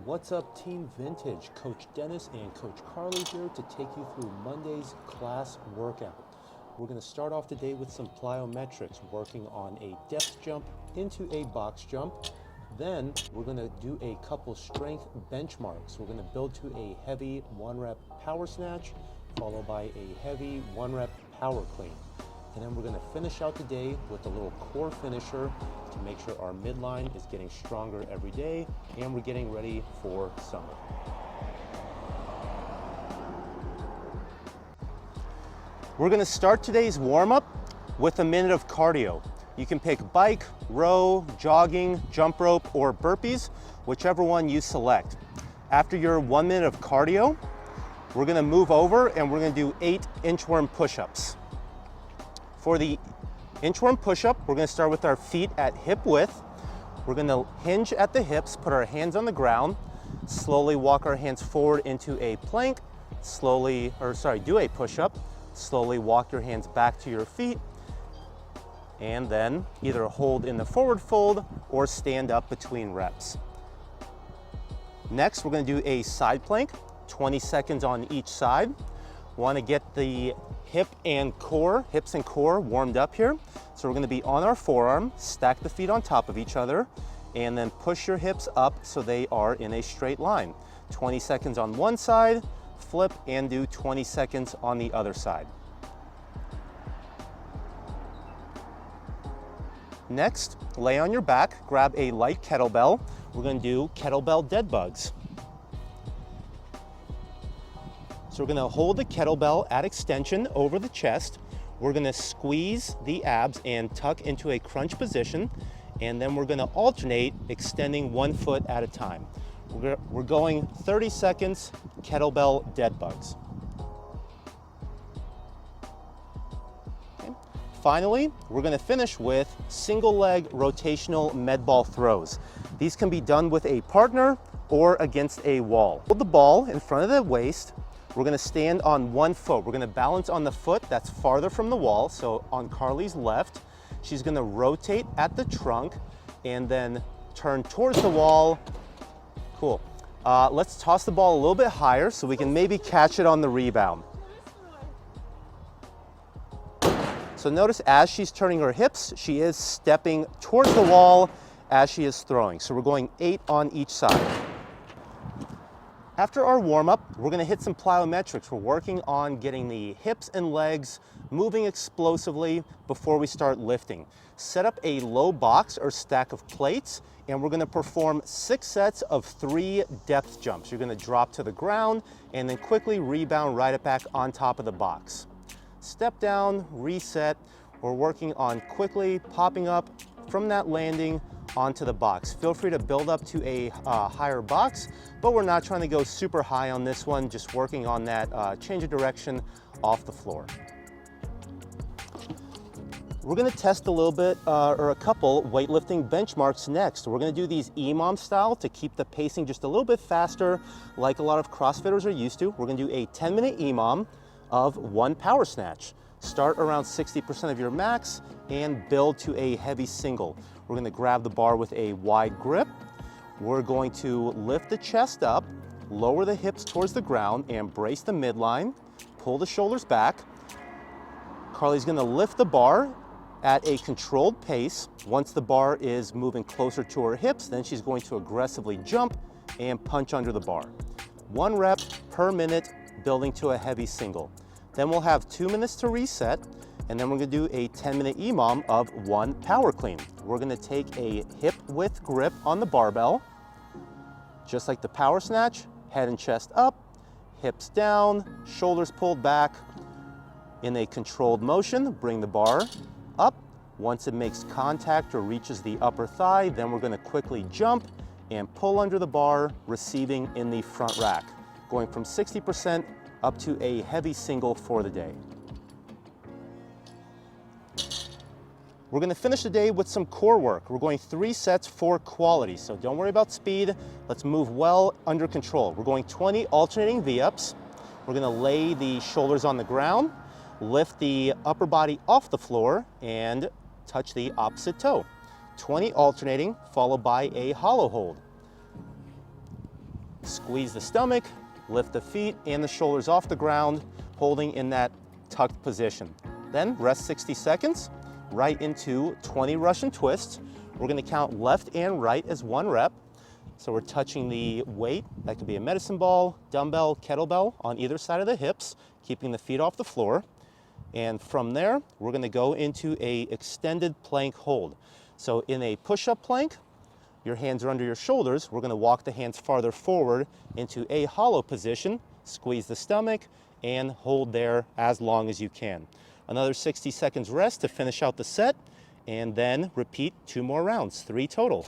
What's up, Team Vintage? Coach Dennis and Coach Carly here to take you through Monday's class workout. We're going to start off today with some plyometrics, working on a depth jump into a box jump. Then we're going to do a couple strength benchmarks. We're going to build to a heavy 1-rep power snatch, followed by a heavy 1-rep power clean. And then we're going to finish out the day with a little core finisher to make sure our midline is getting stronger every day and we're getting ready for summer. We're going to start today's warm-up with a minute of cardio. You can pick bike, row, jogging, jump rope, or burpees, whichever one you select. After your 1 minute of cardio, we're going to move over and we're going to do 8 inchworm push-ups. For the inchworm push-up, we're going to start with our feet at hip width. We're going to hinge at the hips, put our hands on the ground, slowly walk our hands forward into a plank, do a push-up, slowly walk your hands back to your feet, and then either hold in the forward fold or stand up between reps. Next, we're going to do a side plank, 20 seconds on each side. Want to get the hips and core warmed up here. So we're going to be on our forearm, stack the feet on top of each other, and then push your hips up so they are in a straight line. 20 seconds on one side, flip, and do 20 seconds on the other side. Next, lay on your back, grab a light kettlebell. We're going to do kettlebell dead bugs. So we're going to hold the kettlebell at extension over the chest. We're going to squeeze the abs and tuck into a crunch position, and then we're going to alternate, extending 1 foot at a time. We're going 30 seconds kettlebell dead bugs. Okay. Finally, we're going to finish with single leg rotational med ball throws. These can be done with a partner or against a wall. Hold the ball in front of the waist. We're going to stand on 1 foot. We're going to balance on the foot that's farther from the wall. So on Carly's left, she's going to rotate at the trunk and then turn towards the wall. Cool. Let's toss the ball a little bit higher so we can maybe catch it on the rebound. So notice as she's turning her hips, she is stepping towards the wall as she is throwing. So we're going 8 on each side. After our warm-up, we're going to hit some plyometrics. We're working on getting the hips and legs moving explosively before we start lifting. Set up a low box or stack of plates, and we're going to perform 6 sets of 3 depth jumps. You're going to drop to the ground and then quickly rebound right back on top of the box. Step down, reset. We're working on quickly popping up from that landing onto the box. Feel free to build up to a higher box, but we're not trying to go super high on this one, just working on that change of direction off the floor. We're going to test a little bit or a couple weightlifting benchmarks next. We're going to do these EMOM style to keep the pacing just a little bit faster, like a lot of CrossFitters are used to. We're going to do a 10-minute EMOM of 1 power snatch. Start around 60% of your max and build to a heavy single. We're going to grab the bar with a wide grip. We're going to lift the chest up, lower the hips towards the ground, and brace the midline. Pull the shoulders back. Carly's going to lift the bar at a controlled pace. Once the bar is moving closer to her hips, then she's going to aggressively jump and punch under the bar. 1 rep per minute, building to a heavy single. Then we'll have 2 minutes to reset, and then we're going to do a 10-minute EMOM of 1 power clean. We're going to take a hip width grip on the barbell, just like the power snatch, head and chest up, hips down, shoulders pulled back. In a controlled motion, bring the bar up. Once it makes contact or reaches the upper thigh, then we're going to quickly jump and pull under the bar, receiving in the front rack, going from 60% up to a heavy single for the day. We're going to finish the day with some core work. We're going 3 sets for quality, so don't worry about speed. Let's move well under control. We're going 20 alternating V-ups. We're going to lay the shoulders on the ground, lift the upper body off the floor, and touch the opposite toe. 20 alternating, followed by a hollow hold. Squeeze the stomach, lift the feet and the shoulders off the ground, holding in that tucked position. Then rest 60 seconds, right into 20 Russian twists. We're gonna count left and right as 1 rep. So we're touching the weight, that could be a medicine ball, dumbbell, kettlebell on either side of the hips, keeping the feet off the floor. And from there, we're gonna go into a extended plank hold. So in a push-up plank, your hands are under your shoulders. We're gonna walk the hands farther forward into a hollow position, squeeze the stomach, and hold there as long as you can. Another 60 seconds rest to finish out the set, and then repeat 2 more rounds, 3 total.